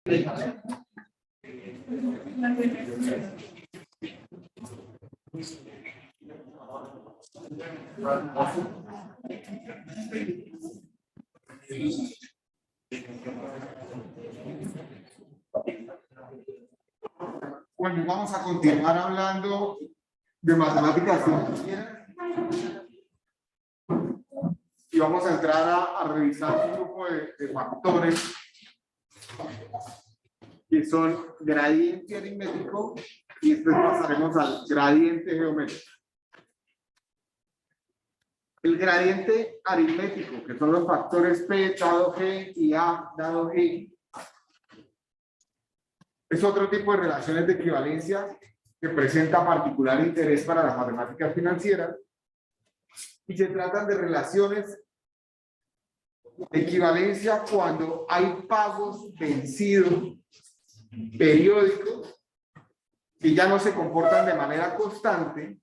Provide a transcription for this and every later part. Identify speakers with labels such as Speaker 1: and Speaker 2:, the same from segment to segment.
Speaker 1: Bueno, vamos a continuar hablando de matemáticas financieras y vamos a entrar a revisar un grupo de factores que son gradiente aritmético y después pasaremos al gradiente geométrico. El gradiente aritmético, que son los factores P dado G y A dado G, es otro tipo de relaciones de equivalencia que presenta particular interés para las matemáticas financieras y se tratan de relaciones de equivalencia cuando hay pagos vencidos periódicos que ya no se comportan de manera constante,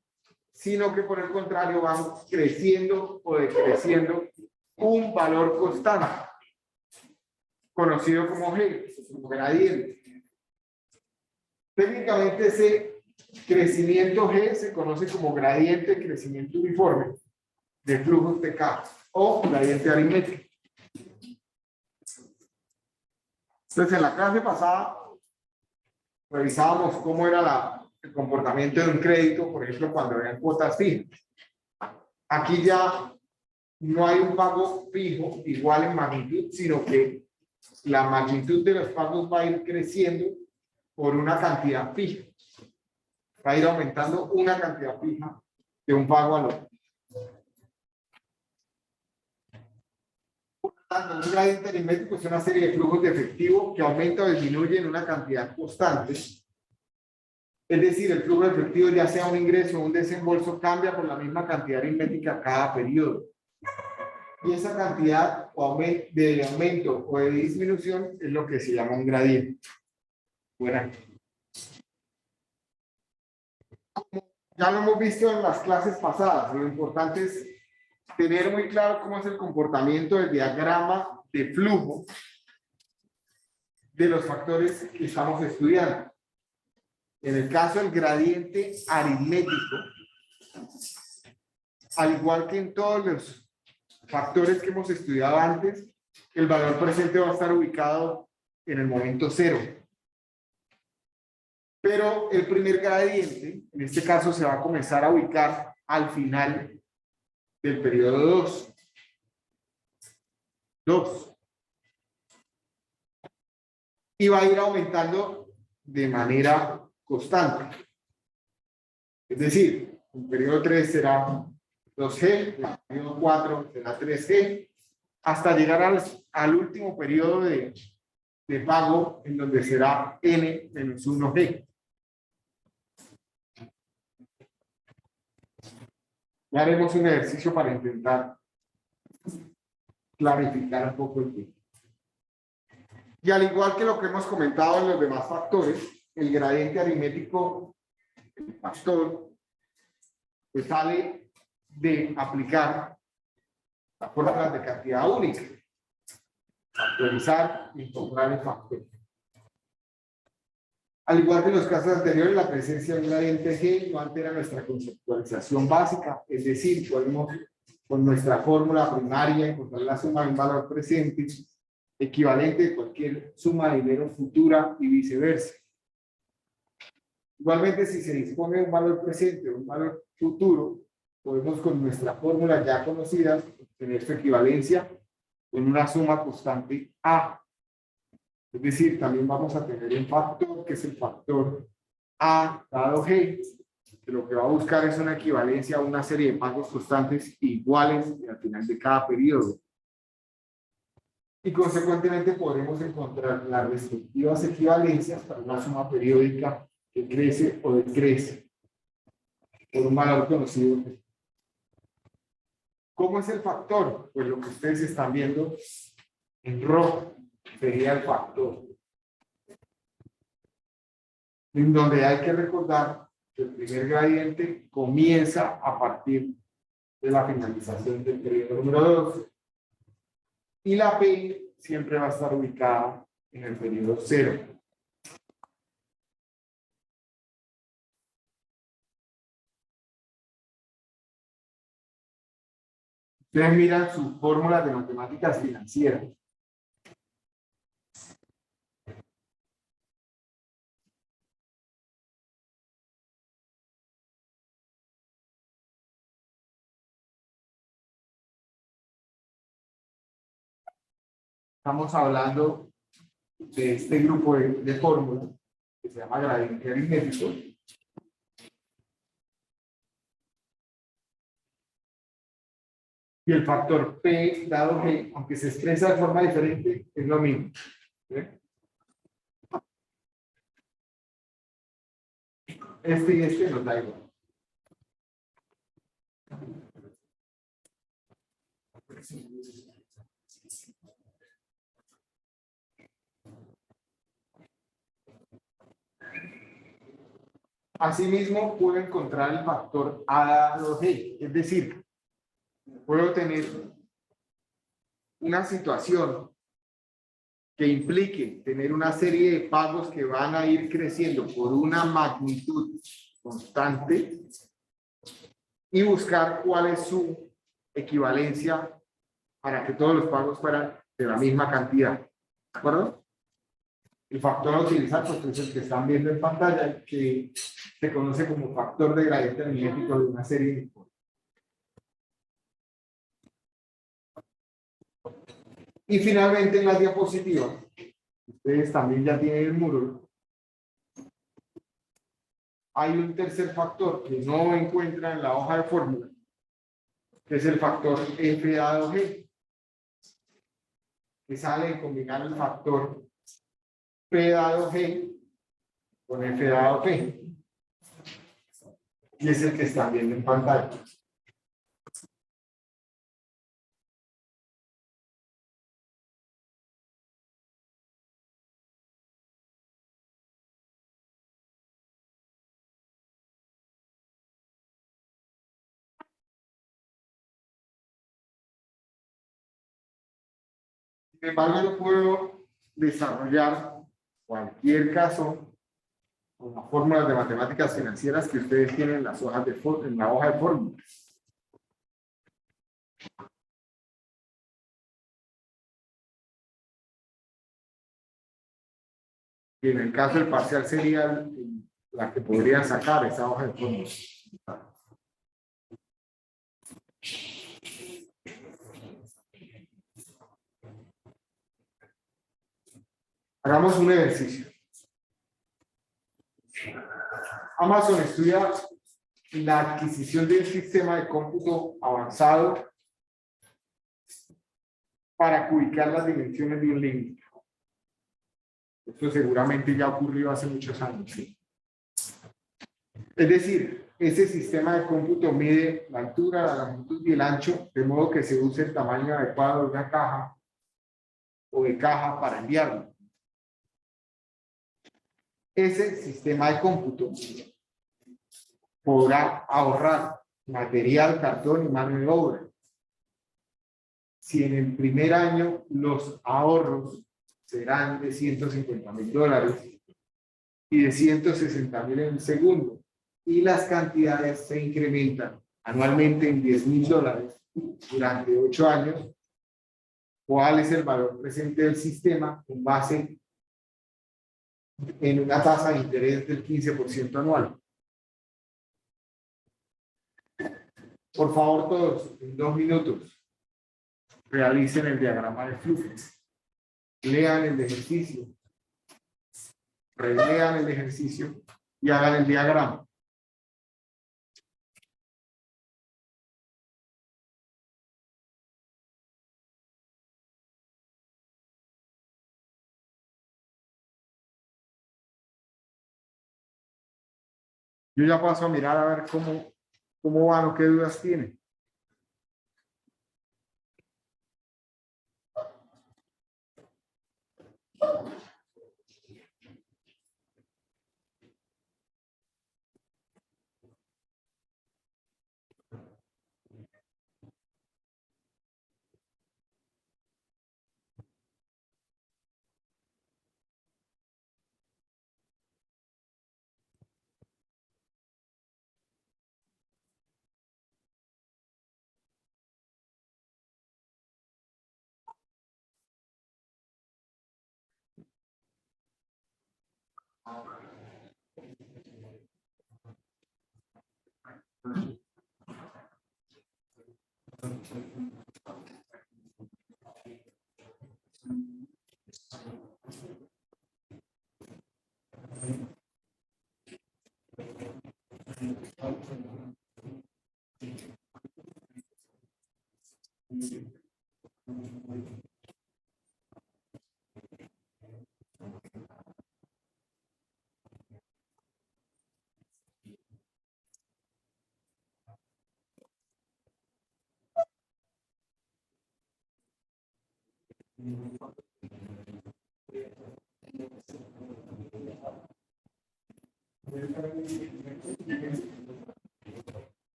Speaker 1: sino que por el contrario van creciendo o decreciendo un valor constante, conocido como G, como gradiente. Técnicamente ese crecimiento G se conoce como gradiente de crecimiento uniforme de flujos TK o gradiente aritmético. Entonces en la clase pasada revisábamos cómo era el comportamiento de un crédito, por ejemplo, cuando habían cuotas fijas. Aquí ya no hay un pago fijo igual en magnitud, sino que la magnitud de los pagos va a ir creciendo por una cantidad fija. Va a ir aumentando una cantidad fija de un pago al otro. Por lo tanto, un gradiente aritmético es una serie de flujos de efectivo que aumenta o disminuye en una cantidad constante. Es decir, el flujo de efectivo, ya sea un ingreso o un desembolso, cambia por la misma cantidad aritmética cada periodo. Y esa cantidad de aumento o de disminución es lo que se llama un gradiente. Bueno, ya lo hemos visto en las clases pasadas, lo importante es tener muy claro cómo es el comportamiento del diagrama de flujo de los factores que estamos estudiando. En el caso del gradiente aritmético, al igual que en todos los factores que hemos estudiado antes, el valor presente va a estar ubicado en el momento cero. Pero el primer gradiente, en este caso, se va a comenzar a ubicar al final del periodo 2. Y va a ir aumentando de manera constante. Es decir, el periodo 3 será 2G, el periodo 4 será 3G, hasta llegar al último periodo de pago, en donde será N menos 1G. Ya haremos un ejercicio para intentar clarificar un poco el tema. Y al igual que lo que hemos comentado en los demás factores, el gradiente aritmético, el factor, pues sale de aplicar las fórmulas de cantidad única, factorizar y encontrar el factor. Al igual que en los casos anteriores, la presencia de un gradiente G no altera nuestra conceptualización básica, es decir, podemos con nuestra fórmula primaria encontrar la suma de un valor presente equivalente de cualquier suma de dinero futura y viceversa. Igualmente, si se dispone de un valor presente o un valor futuro, podemos con nuestra fórmula ya conocida obtener su equivalencia con una suma constante A. Es decir, también vamos a tener un factor que es el factor A dado G, que lo que va a buscar es una equivalencia a una serie de pagos constantes iguales al final de cada periodo. Y consecuentemente podremos encontrar las respectivas equivalencias para una suma periódica que crece o decrece por un valor conocido. ¿Cómo es el factor? Pues lo que ustedes están viendo en rojo sería el factor, en donde hay que recordar que el primer gradiente comienza a partir de la finalización del periodo número 2 y la P siempre va a estar ubicada en el periodo 0. Ustedes miran sus fórmulas de matemáticas financieras. Estamos hablando de este grupo de fórmulas que se llama gradiente aritmético. Y el factor P dado G, aunque se expresa de forma diferente, es lo mismo. ¿Sí? Este y este nos da igual. Asimismo, puedo encontrar el factor A dado G, es decir, puedo tener una situación que implique tener una serie de pagos que van a ir creciendo por una magnitud constante y buscar cuál es su equivalencia para que todos los pagos fueran de la misma cantidad. ¿De acuerdo? El factor a utilizar pues, es el que están viendo en pantalla, que se conoce como factor de gradiente aritmético de una serie de fórmulas. Y finalmente en las diapositivas, ustedes también ya tienen el muro, hay un tercer factor que no encuentra en la hoja de fórmula, que es el factor F dado G, que sale de combinar el factor P dado G con F dado P. Y es el que están viendo en pantalla. Sin embargo, yo puedo desarrollar cualquier caso con las fórmulas de matemáticas financieras que ustedes tienen en las hojas en la hoja de fórmulas. Y en el caso del parcial sería la que podría sacar esa hoja de fórmulas. Hagamos un ejercicio. Amazon estudia la adquisición de un sistema de cómputo avanzado para ubicar las dimensiones de un límite. Esto seguramente ya ocurrió hace muchos años. ¿Sí? Es decir, ese sistema de cómputo mide la altura, la longitud y el ancho, de modo que se use el tamaño adecuado de una caja o de caja para enviarlo. Ese sistema de cómputo podrá ahorrar material, cartón y mano de obra. Si en el primer año los ahorros serán de $150,000 y de 160,000 en el segundo, y las cantidades se incrementan anualmente en $10,000 durante 8 años, ¿cuál es el valor presente del sistema con base en una tasa de interés del 15% anual? Por favor, todos, en 2 minutos, realicen el diagrama de flujo. Lean el ejercicio, relean el ejercicio y hagan el diagrama. Yo ya paso a mirar a ver cómo van o qué dudas tienen.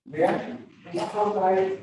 Speaker 1: Vean, la forma es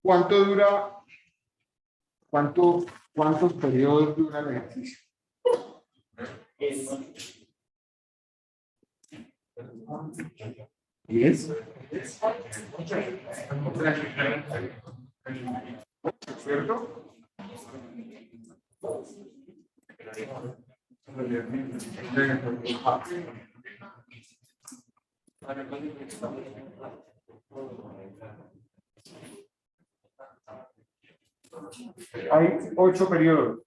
Speaker 1: ¿Cuánto dura? ¿Cuántos periodos dura el ejercicio? ¿10? ¿Cierto? Hay 8 periodos.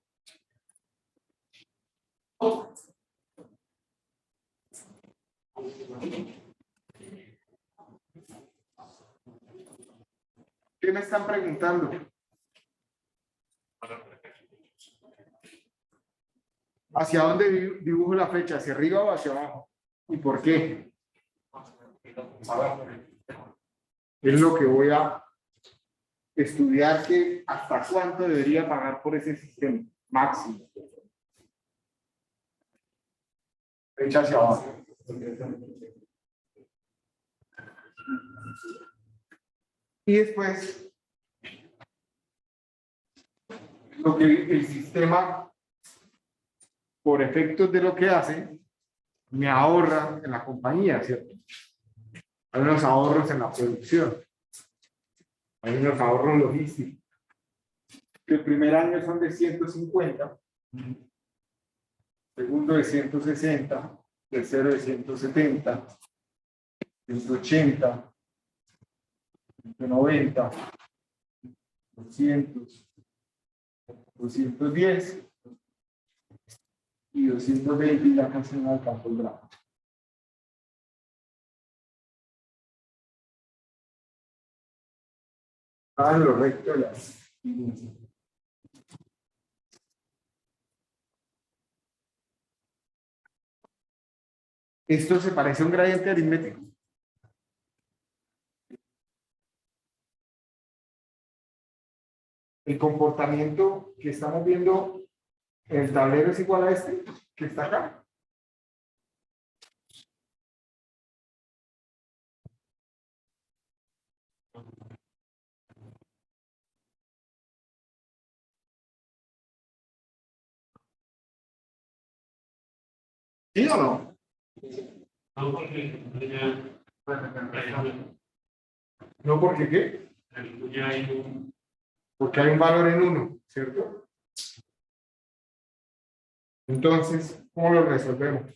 Speaker 1: ¿Qué me están preguntando? ¿Hacia dónde dibujo la flecha? ¿Hacia arriba o hacia abajo? ¿Y por qué? Es lo que voy a estudiar, que hasta cuánto debería pagar por ese sistema máximo. Flecha hacia abajo. Y después, lo que el sistema, por efectos de lo que hace, me ahorra en la compañía, ¿cierto? Hay unos ahorros en la producción. Hay unos ahorros logísticos. El primer año son de 150, segundo de 160, tercero de 170, 180, 190, 200, 210 y 220 ya casi no alcanzó el grado. Ah, lo recto de las líneas. Esto se parece a un gradiente aritmético. El comportamiento que estamos viendo en el tablero es igual a este que está acá. ¿Sí o no?
Speaker 2: No, porque ya,
Speaker 1: No, porque qué?
Speaker 2: ya hay un.
Speaker 1: Porque hay un valor en 1, ¿cierto? Entonces, ¿cómo lo resolvemos?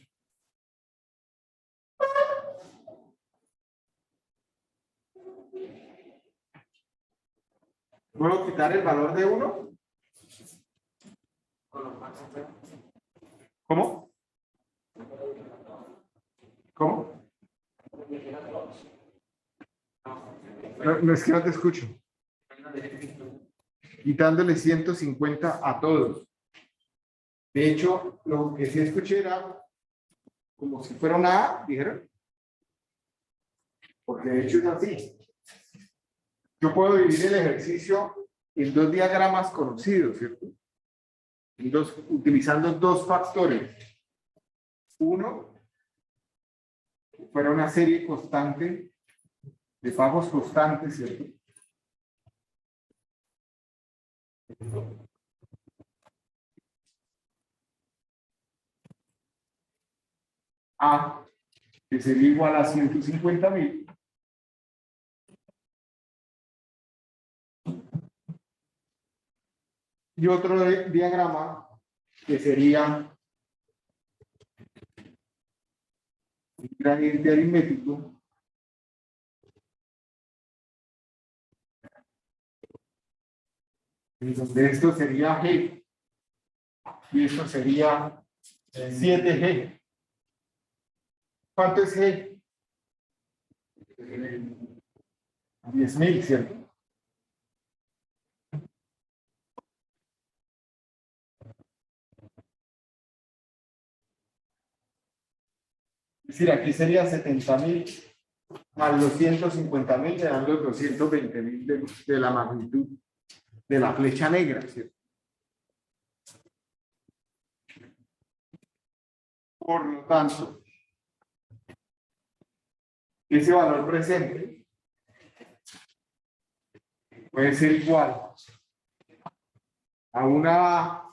Speaker 1: ¿Puedo quitar el valor de 1? ¿Cómo? ¿Cómo? No, es que no te escucho. Quitándole 150 a todos. De hecho, lo que sí escuché era como si fuera una A, dijeron. Porque de hecho es así. Yo puedo dividir el ejercicio en 2 diagramas conocidos, ¿cierto? Utilizando 2 factores. Uno, fuera una serie constante de pagos constantes, ¿cierto? A, que sería igual a 150.000. Y otro diagrama que sería un gradiente aritmético en donde esto sería G y esto sería 7G. ¿Cuánto es G? 10.000, ¿cierto? Es decir, aquí sería 70.000 más los 150.000 le dan los 220.000 de la magnitud de la flecha negra, ¿cierto? Por lo tanto, ese valor presente puede ser igual a una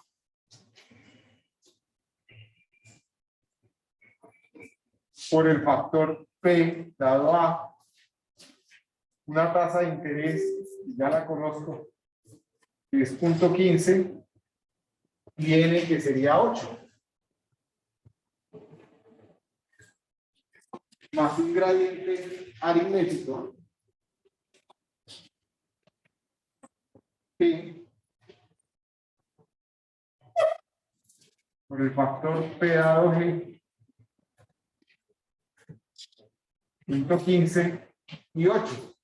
Speaker 1: por el factor P dado a una tasa de interés, ya la conozco, que es 0.15 y N que sería 8. Más un gradiente aritmético P por el factor P dado G 0.15 y 8.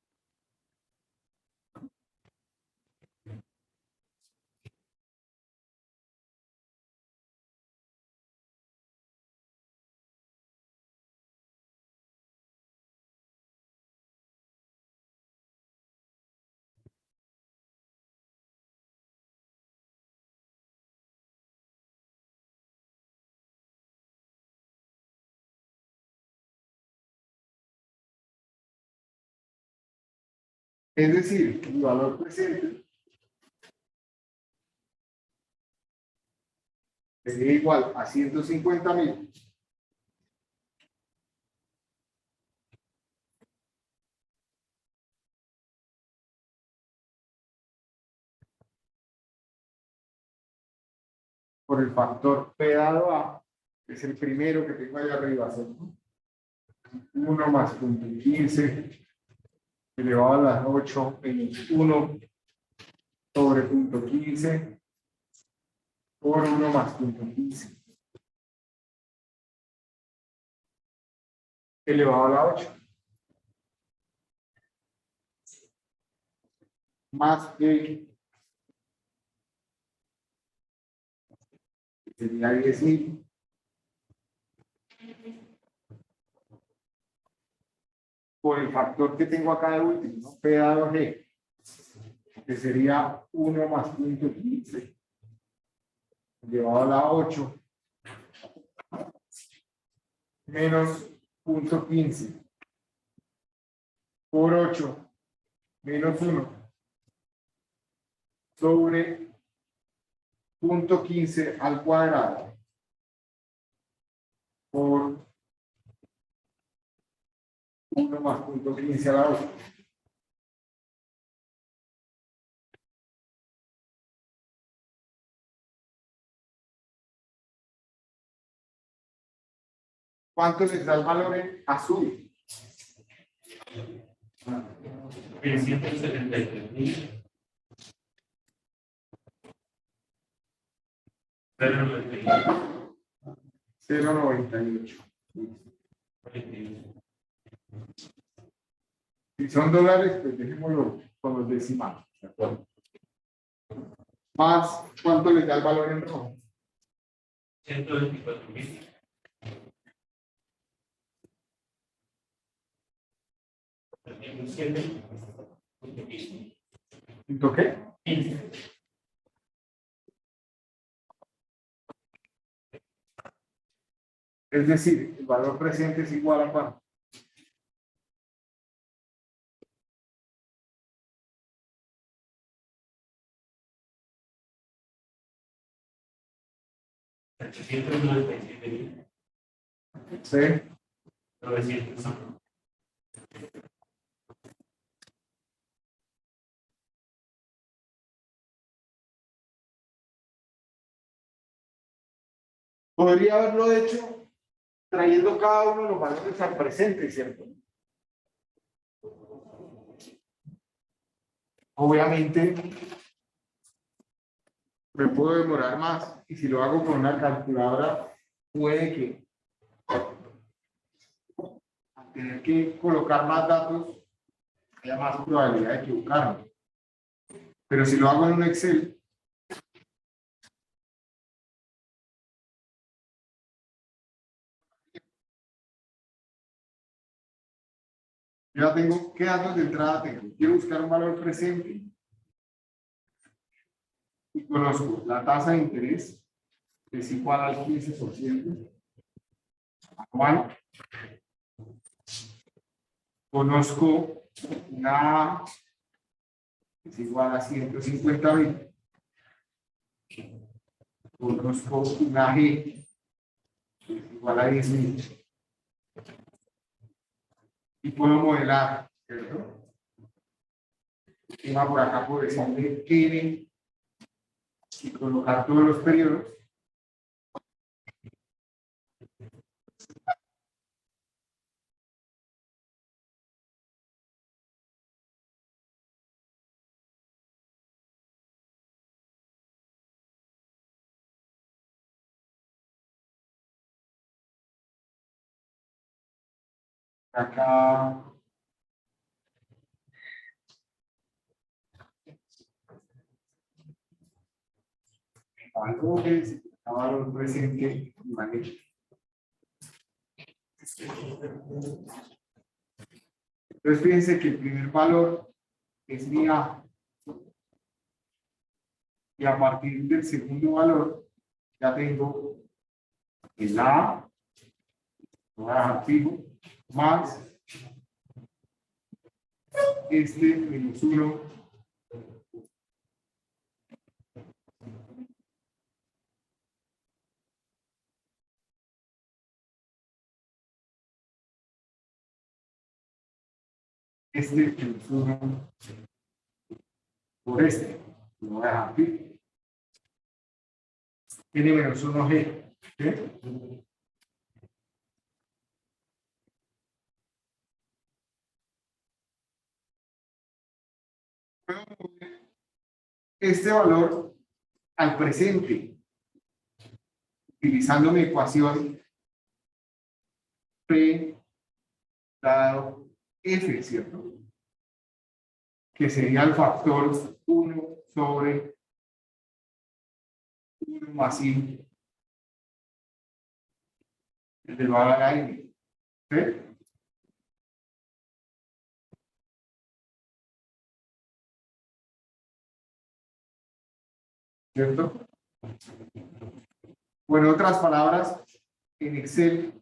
Speaker 1: Es decir, el valor presente sería igual a 150.000 por el factor P dado A, que es el primero que tengo allá arriba, ¿cierto? 1 más 0.15 elevado a las 8 menos 1 sobre punto 15 por 1 más punto 15 elevado a la 8 más que sería 10.000 por el factor que tengo acá de último, ¿no? P dado G, que sería 1 más punto 15 elevado a la 8 menos punto 15 por 8 menos 1 sobre punto 15 al cuadrado por 1 más punto 15 a la 8. ¿Cuánto les da el valor en azul?
Speaker 2: 373.000.
Speaker 1: 0.98. Si son dólares, pues dejémoslo con los decimales. ¿De acuerdo? Más, ¿cuánto les da el valor en rojo?
Speaker 2: 124.000.
Speaker 1: ¿Punto qué?
Speaker 2: 15.
Speaker 1: Es decir, el valor presente es igual a cuánto.
Speaker 2: $897.900.
Speaker 1: ¿Sí? Podría haberlo hecho trayendo cada uno de los valores al presente, ¿cierto? Obviamente, me puedo demorar más y si lo hago con una calculadora, puede que al tener que colocar más datos haya más probabilidad de equivocarme. Pero si lo hago en un Excel, yo ya tengo qué datos de entrada tengo. Quiero buscar un valor presente y conozco la tasa de interés, que es igual al 15% anual. Conozco una A, que es igual a 150.000. Conozco una G, que es igual a 10.000. Y puedo modelar, ¿cierto? Por acá puedo decirle N y colocar todos los periodos. Acá valores, valor presente y manejo. Entonces fíjense que el primer valor es mi A. Y a partir del segundo valor ya tengo el A, lo voy a dejar fijo, más este menos 1 este menos 1 por este, lo voy a dejar fijo. Tiene menos 1G. ¿Sí? este valor al presente, utilizando mi ecuación P dado F, ¿cierto? Que sería el factor 1 sobre 1 más I elevado a la N. ¿Sí? ¿Cierto? O en otras palabras, en Excel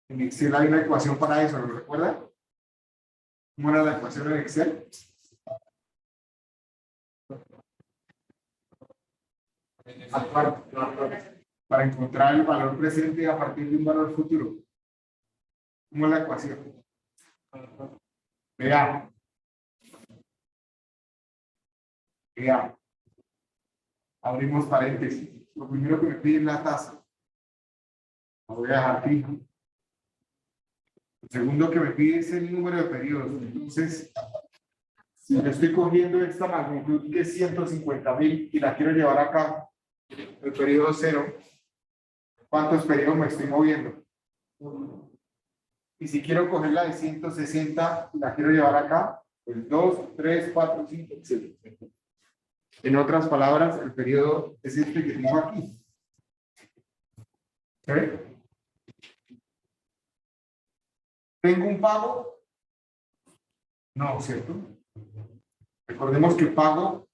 Speaker 1: hay una ecuación para eso, ¿lo recuerdan? ¿Cómo era la ecuación en Excel? Para encontrar el valor presente a partir de un valor futuro. ¿Cómo es la ecuación? Vea. Abrimos paréntesis. Lo primero que me pide es la tasa. La voy a dejar fija. Lo segundo que me pide es el número de periodos. Entonces, si yo estoy cogiendo esta magnitud que es 150.000 y la quiero llevar acá, el periodo 0, ¿cuántos periodos me estoy moviendo? Y si quiero coger la de 160 y la quiero llevar acá, pues 2, 3, 4, 5, etc. En otras palabras, el periodo es este que tengo aquí. ¿Okay? ¿Tengo un pago? No, ¿cierto? Recordemos que pago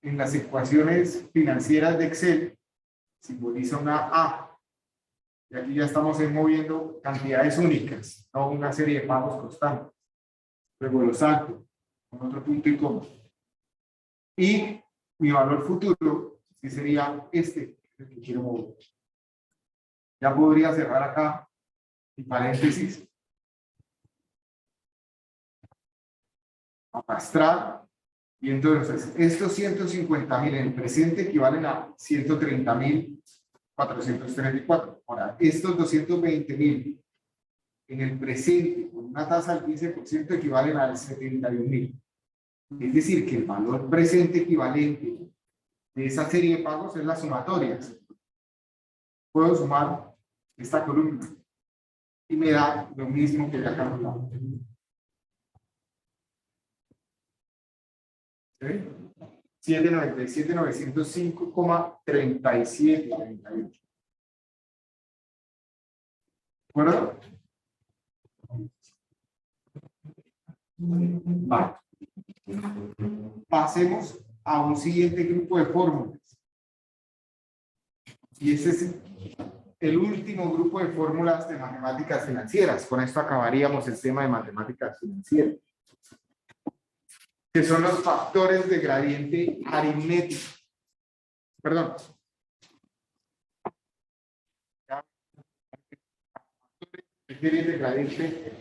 Speaker 1: en las ecuaciones financieras de Excel simboliza una A. Y aquí ya estamos moviendo cantidades únicas, no una serie de pagos constantes. Luego lo salto con otro punto y coma. Y mi valor futuro, que sería este, el que quiero mover. Ya podría cerrar acá mi paréntesis. Arrastrar. Y entonces, estos 150.000 en el presente equivalen a 130.434. Ahora, estos 220.000 en el presente, con una tasa del 15%, equivalen al 71.000. Es decir, que el valor presente equivalente de esa serie de pagos es la sumatoria. Puedo sumar esta columna y me da lo mismo que ya calculamos. ¿Sí? 797.905,3738. ¿De acuerdo? Vale. Pasemos a un siguiente grupo de fórmulas. Y ese es el último grupo de fórmulas de matemáticas financieras. Con esto acabaríamos el tema de matemáticas financieras, que son los factores de gradiente aritmético. Perdón. Factores de gradiente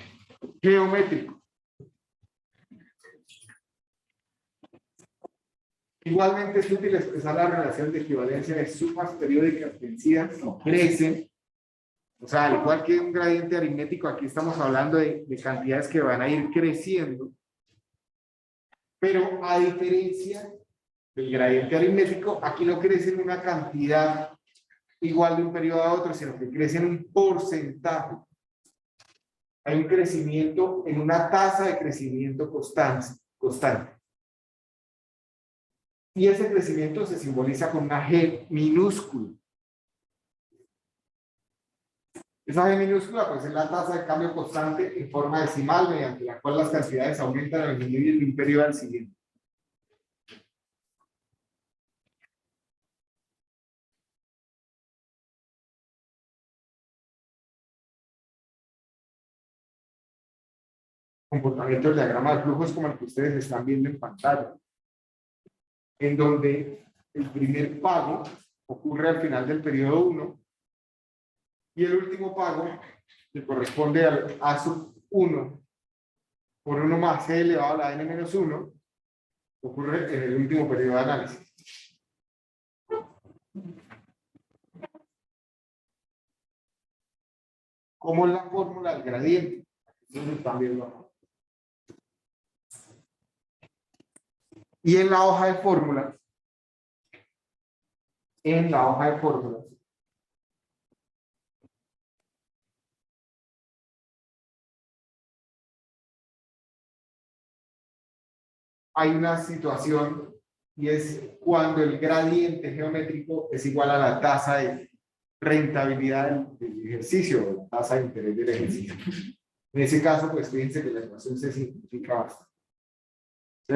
Speaker 1: geométrico. Igualmente es útil expresar la relación de equivalencia de sumas periódicas vencidas que crecen. O sea, al igual que un gradiente aritmético, aquí estamos hablando de cantidades que van a ir creciendo. Pero a diferencia del gradiente aritmético, aquí no crece en una cantidad igual de un periodo a otro, sino que crece en un porcentaje. Hay un crecimiento en una tasa de crecimiento constante. Y ese crecimiento se simboliza con una G minúscula. Esa G minúscula pues, es la tasa de cambio constante en forma decimal, mediante la cual las cantidades aumentan al medir de un periodo al siguiente. Comportamiento del diagrama de flujo es como el que ustedes están viendo en pantalla, en donde el primer pago ocurre al final del periodo 1 y el último pago, que corresponde al A sub 1 por 1 más C elevado a la N menos 1, ocurre en el último periodo de análisis. ¿Cómo es la fórmula del gradiente? Entonces también lo Y en la hoja de fórmulas, hay una situación y es cuando el gradiente geométrico es igual a la tasa de rentabilidad del ejercicio, la tasa de interés del ejercicio. En ese caso, pues fíjense que la ecuación se simplifica bastante. ¿Sí?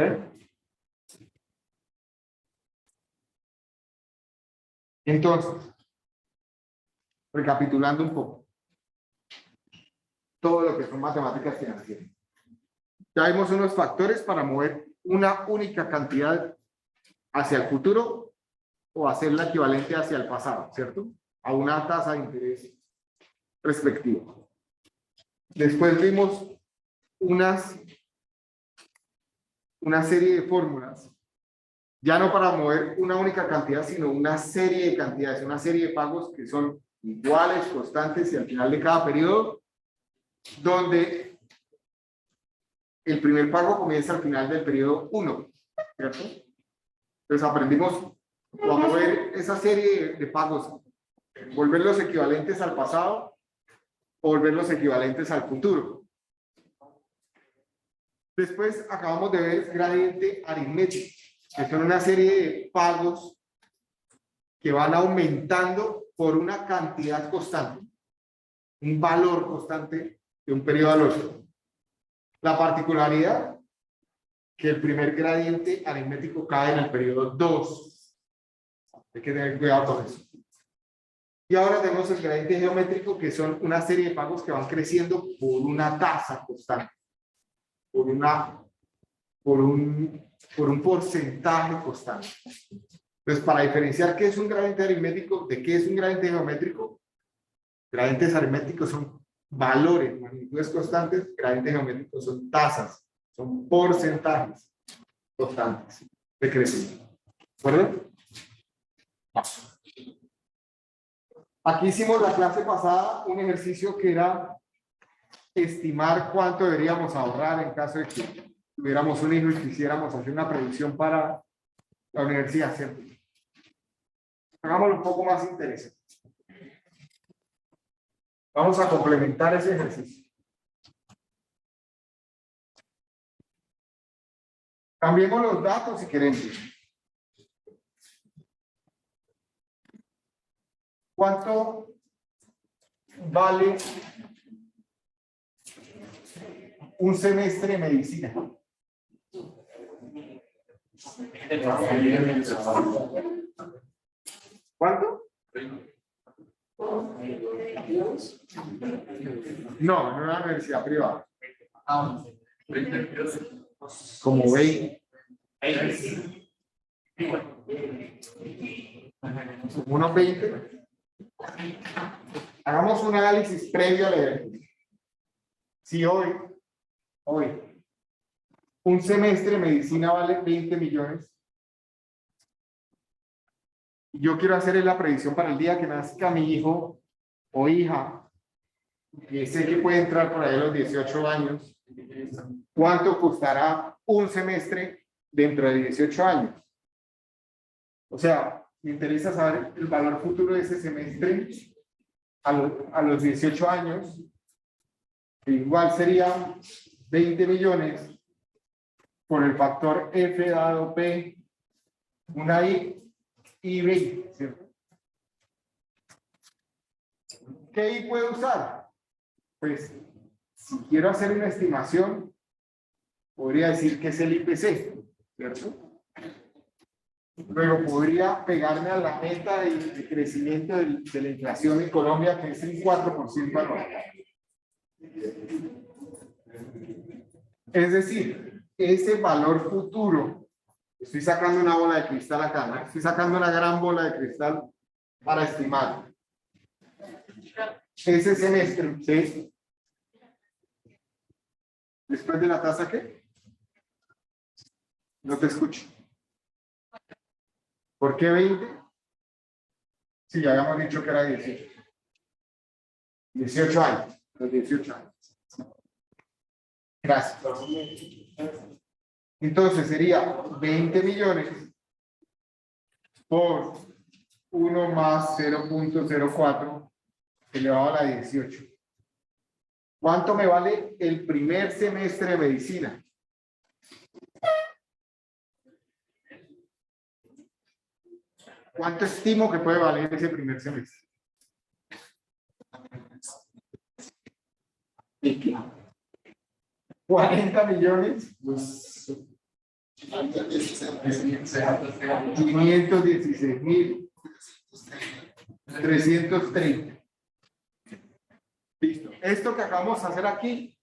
Speaker 1: Entonces, recapitulando un poco, todo lo que son matemáticas financieras. Ya vimos unos factores para mover una única cantidad hacia el futuro o hacerla equivalente hacia el pasado, ¿cierto? A una tasa de interés respectiva. Después vimos una serie de fórmulas, ya no para mover una única cantidad, sino una serie de cantidades, una serie de pagos que son iguales, constantes y al final de cada periodo, donde el primer pago comienza al final del periodo 1, ¿cierto? Entonces aprendimos a mover esa serie de pagos, volverlos equivalentes al pasado o volverlos equivalentes al futuro. Después acabamos de ver gradiente aritmético, que son una serie de pagos que van aumentando por una cantidad constante, un valor constante de un periodo al otro. La particularidad, que el primer gradiente aritmético cae en el periodo 2. Hay que tener cuidado con eso. Y ahora tenemos el gradiente geométrico, que son una serie de pagos que van creciendo por una tasa constante, por un porcentaje constante. Entonces, para diferenciar qué es un gradiente aritmético de qué es un gradiente geométrico, gradientes aritméticos son valores, magnitudes constantes, gradientes geométricos son tasas, son porcentajes constantes de crecimiento. ¿De acuerdo? Aquí hicimos la clase pasada un ejercicio que era estimar cuánto deberíamos ahorrar en caso de que tuviéramos un hijo y quisiéramos hacer una predicción para la universidad, ¿cierto? Hagámoslo un poco más interesante. Vamos a complementar ese ejercicio. Cambiemos los datos si queremos. ¿Cuánto vale un semestre de medicina? ¿Cuánto? No, en una universidad privada. Como 20. Unos 20. Hagamos un análisis previo al evento. Si hoy, un semestre de medicina vale 20 millones, y yo quiero hacer la predicción para el día que nazca mi hijo o hija, que sé que puede entrar por ahí a los 18 años, ¿cuánto costará un semestre dentro de 18 años? O sea, me interesa saber el valor futuro de ese semestre a los 18 años, que igual sería 20 millones por el factor F dado P, una I y 20, ¿cierto? ¿Qué I puedo usar? Pues, si quiero hacer una estimación, podría decir que es el IPC, ¿cierto? Luego podría pegarme a la meta de crecimiento de la inflación en Colombia, que es el 4% anual. Es decir, ese valor futuro, estoy sacando una bola de cristal acá, ¿no? Estoy sacando una gran bola de cristal para estimar. Ese semestre, ¿sí? Después de la tasa, ¿qué? No te escucho. ¿Por qué 20? Sí, ya habíamos dicho que era 18. 18 años. Los 18 años. Gracias. Entonces sería 20 millones por 1 más 0.04 elevado a la 18. ¿Cuánto me vale el primer semestre de medicina? ¿Cuánto estimo que puede valer ese primer semestre? ¿40 millones? Pues 516.330. Listo. Esto que acabamos de hacer aquí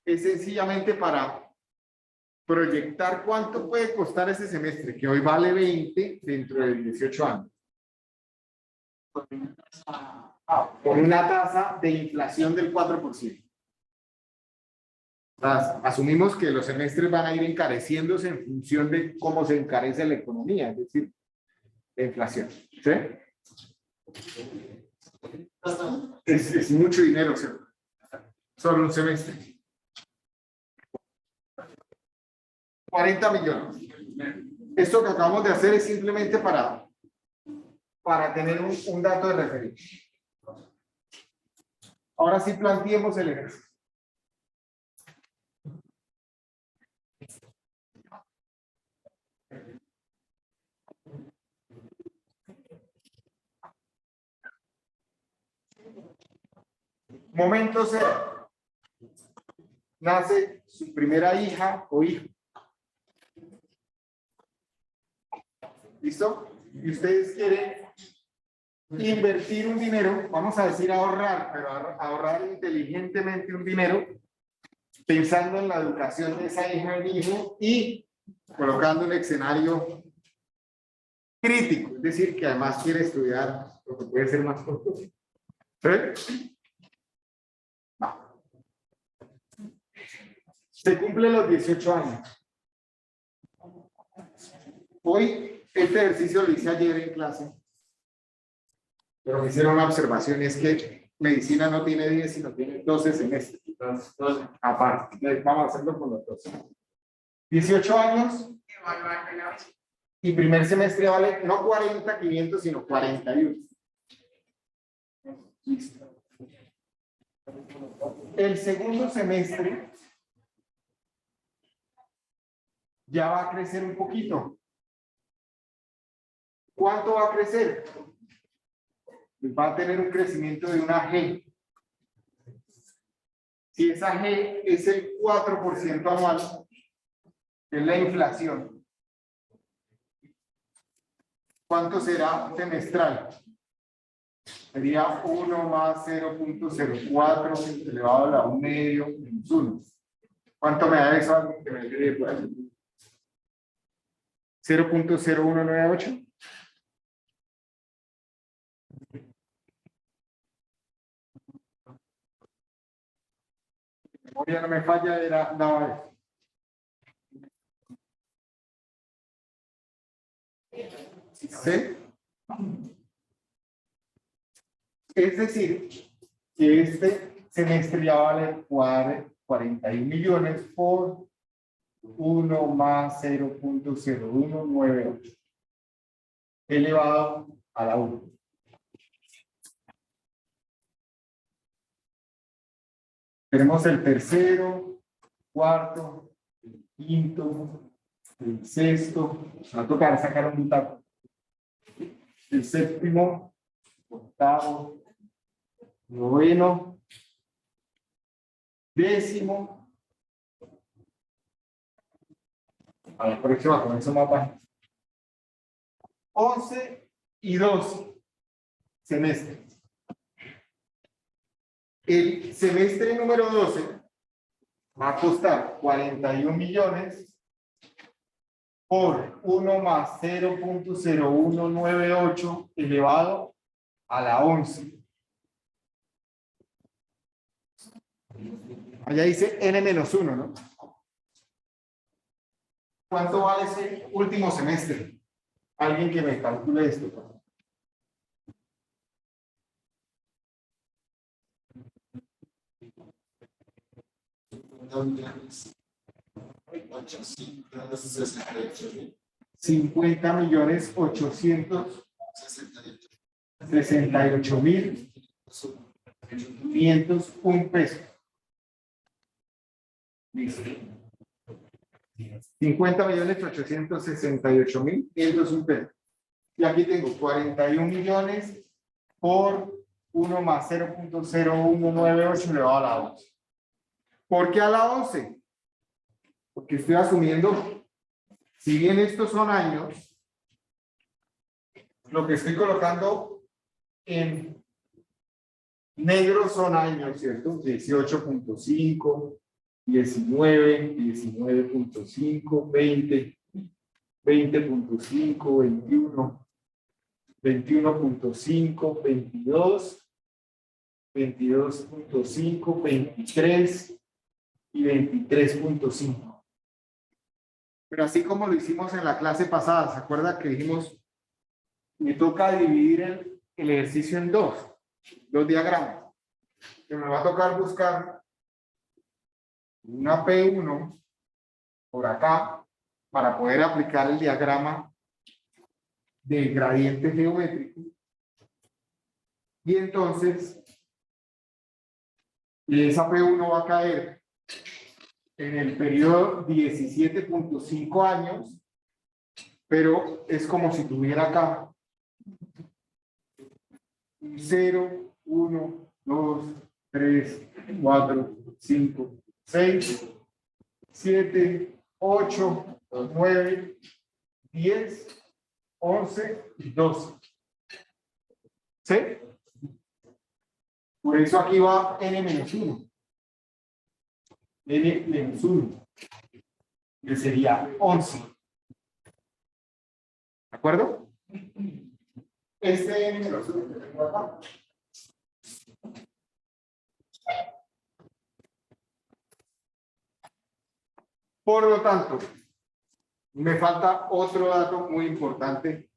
Speaker 1: es sencillamente para proyectar cuánto puede costar ese semestre, que hoy vale 20 dentro de 18 años. Con una tasa de inflación del 4%. Asumimos que los semestres van a ir encareciéndose en función de cómo se encarece la economía, es decir, la inflación. ¿Sí? Es mucho dinero, ¿cierto? Solo un semestre. 40 millones. Esto que acabamos de hacer es simplemente para tener un dato de referencia. Ahora sí planteemos el ejercicio. Momento cero. Nace su primera hija o hijo. ¿Listo? Y ustedes quieren invertir un dinero, vamos a decir ahorrar, pero ahorrar inteligentemente un dinero, pensando en la educación de esa hija o hijo y colocando un escenario crítico, es decir, que además quiere estudiar lo que puede ser más corto. ¿Sí? Se cumplen los 18 años. Hoy, este ejercicio lo hice ayer en clase, pero me hicieron una observación, y es que medicina no tiene 10, sino tiene 12 semestres. Entonces, 12 aparte. Vamos a hacerlo con los 12. 18 años. Y primer semestre vale no 40, 500, sino 41. Listo. El segundo semestre ya va a crecer un poquito. ¿Cuánto va a crecer? Va a tener un crecimiento de una G. Si esa G es el 4% anual, que es la inflación, ¿cuánto será semestral? Sería 1 más 0.04 elevado a la 1 medio menos 1. ¿Cuánto me da eso? 0.0198. Ya no me falla, era daba eso. ¿Sí? Es decir, que este semestre ya vale 41 millones por 1 más 0.0198 elevado a la 1. Tenemos el tercero, cuarto, el quinto, el sexto, va a tocar sacar un taco. El séptimo, octavo, noveno, décimo. A la próxima con eso mapa. 11 y 12 semestres. El semestre número 12 va a costar 41 millones por 1 más 0.0198 elevado a la 11. Allá dice n-1, ¿no? ¿Cuánto vale ese último semestre? Alguien que me calcule esto. 50.868.501 pesos. Listo. 50.868.501 pesos. Y aquí tengo 41 millones por 1 más 0.0198 elevado a la 11. ¿Por qué a la 11? Porque estoy asumiendo, si bien estos son años, lo que estoy colocando en negro son años, ¿cierto? 18.5, 19, 19.5, 20, 20.5, 21, 21.5, 22, 22.5, 23 y 23.5. Pero así como lo hicimos en la clase pasada, ¿se acuerda que dijimos, me toca dividir el ejercicio en dos diagramas? Que me va a tocar buscar una P1 por acá para poder aplicar el diagrama de gradiente geométrico. Y entonces, esa P1 va a caer en el periodo 17.5 años, pero es como si tuviera acá 0, 1, 2, 3, 4, 5, 6, 7, 8, 9, 10, 11 y 12. ¿Sí? Por eso aquí va n-1. n-1, que sería 11. ¿De acuerdo? Este n-1 que tengo acá. Por lo tanto, me falta otro dato muy importante,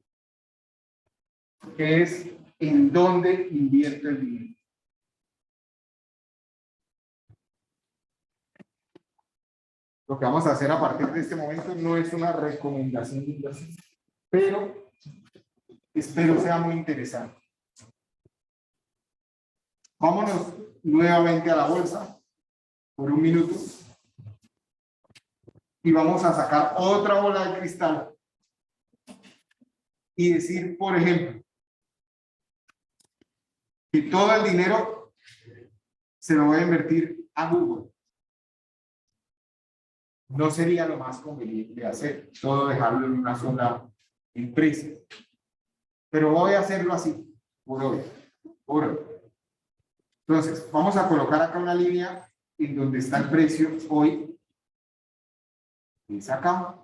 Speaker 1: que es en dónde invierto el dinero. Lo que vamos a hacer a partir de este momento no es una recomendación de inversión, pero espero sea muy interesante. Vámonos nuevamente a la bolsa por un minuto y vamos a sacar otra bola de cristal y decir, por ejemplo, que todo el dinero se lo voy a invertir a Google. No sería lo más conveniente hacer, todo dejarlo en una sola empresa. Pero voy a hacerlo así, por hoy. Entonces, vamos a colocar acá una línea en donde está el precio hoy. Es acá.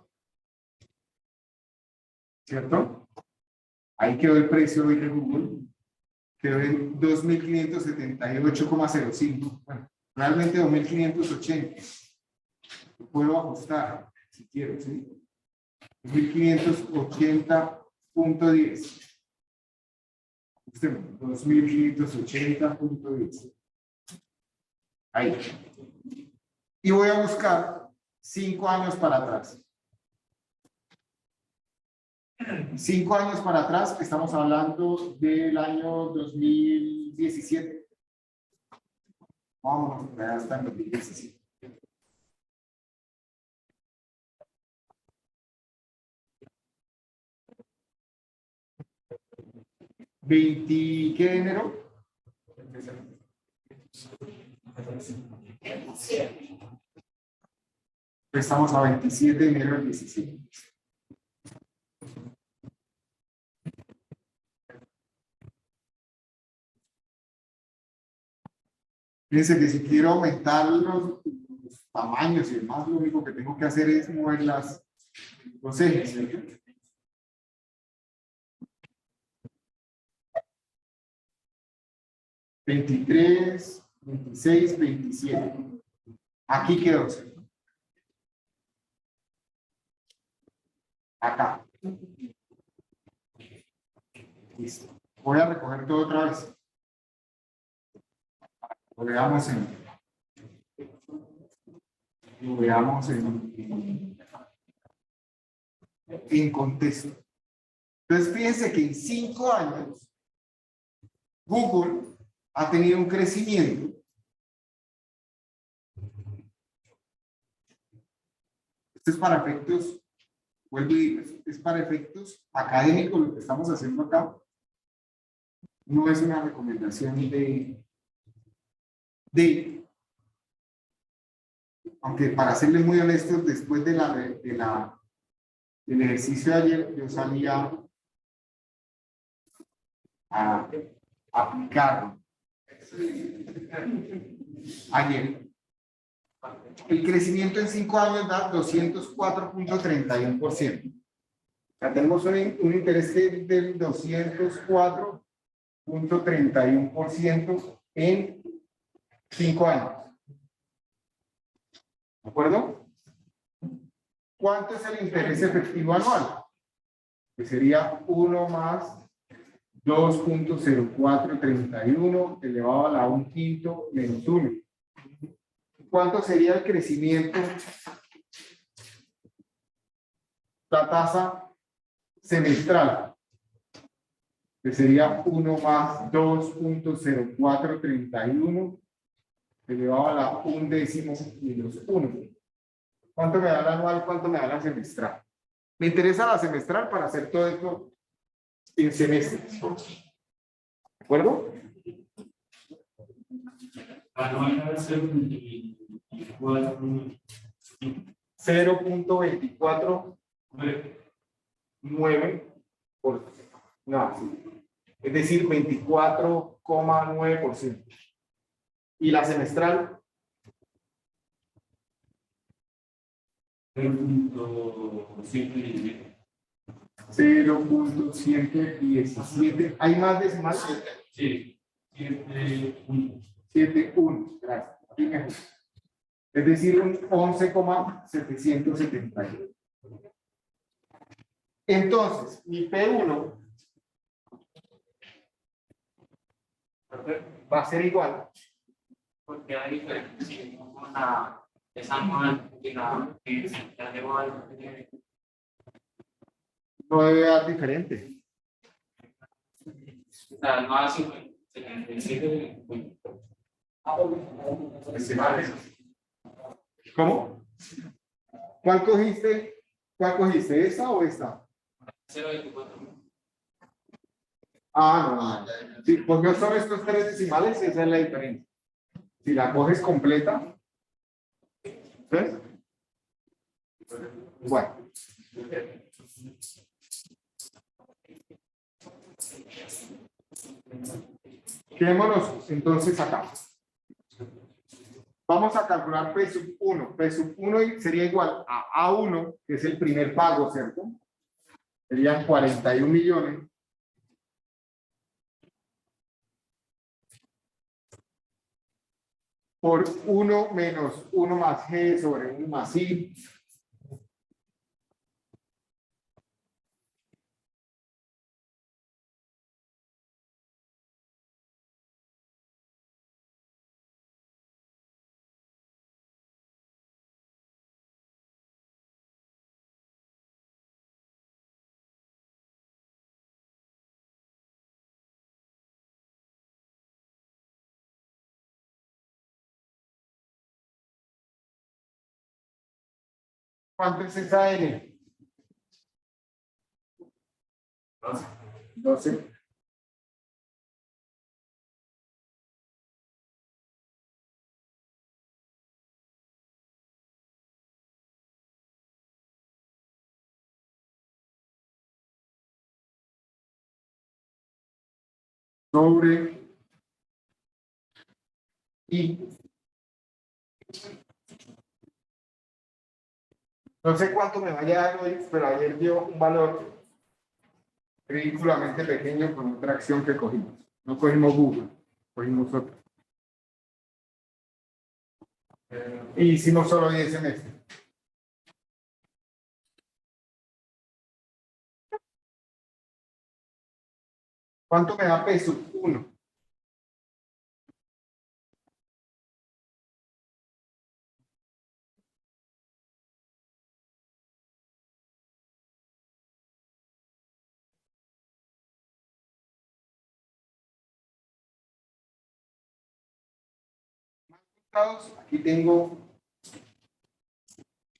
Speaker 1: ¿Cierto? Ahí quedó el precio hoy de Google. Quedó en 2.578,05. Bueno, realmente 2.580. Puedo ajustar si quiero, ¿sí? 2.580.10. 2.580.10. Ahí. Y voy a buscar 5 años para atrás. 5 años para atrás, estamos hablando del año 2017. Vamos a ver hasta el 2017. ¿20 qué de enero? Estamos a 27 de enero del 17. Fíjense que si quiero aumentar los tamaños y demás, lo único que tengo que hacer es mover los ejes, ¿cierto? $23, $26, $27. Aquí quedó, ¿cierto? Acá. Listo. Voy a recoger todo otra vez. Lo veamos en... lo veamos en contexto. Entonces, fíjense que en 5 años, Google ha tenido un crecimiento. Esto es para efectos, vuelvo y digo, es para efectos académicos lo que estamos haciendo acá. No es una recomendación aunque para serles muy honestos, después del ejercicio de ayer, yo salía a aplicarlo. Ayer. El crecimiento en 5 años da 204.31%. O sea, tenemos un interés del 204.31% en 5 años. ¿De acuerdo? ¿Cuánto es el interés efectivo anual? Que sería 1 más 2.0431 elevado a la 1/5 menos 1. ¿Cuánto sería el crecimiento? La tasa semestral, que sería 1 más 2.0431 elevado a la 1/10 menos 1. ¿Cuánto me da la anual? ¿Cuánto me da la semestral? Me interesa la semestral para hacer todo esto en semestres. ¿De acuerdo?
Speaker 2: Anual va a ser
Speaker 1: 0.249 por no, sí. Es decir, 24,9%. ¿Y la semestral? 0.117. ¿Hay más decimales?
Speaker 2: Sí,
Speaker 1: 7,1. Gracias. Es decir, un 11,771. Entonces, mi P1 va a ser igual.
Speaker 2: porque hay diferencia con la esa anual y la de igual.
Speaker 1: No debe dar diferente.
Speaker 2: O sea, no hace 77.
Speaker 1: ¿Cómo? ¿Cuál cogiste? ¿Cuál cogiste? ¿Esta o esta?
Speaker 2: 0.24.
Speaker 1: Ah, no. Si cogió solo estos 3 decimales, esa es la diferencia. Si la coges completa, ¿ves? Bueno. Quedémonos entonces acá. Vamos a calcular P sub 1. P sub 1 sería igual a A1, que es el primer pago, ¿cierto? Serían 41 millones. Por 1 menos 1 más G sobre 1 más I. ¿Cuánto es esa N? 12. Sobre I. No sé cuánto me vaya a dar hoy, pero ayer dio un valor ridículamente pequeño con otra acción que cogimos. No cogimos Google, cogimos otra. Y hicimos solo 10 semestres. ¿Cuánto me da peso? 1. aquí tengo